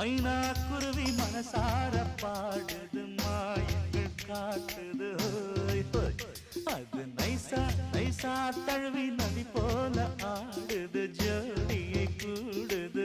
மைனா குருவி மனசார பாடுது மாயங்கள் காட்டுது ஹோய் ஹோய். அது நைசா நைசா தழுவி நதி போல ஆடுது ஜோடியை கூடுது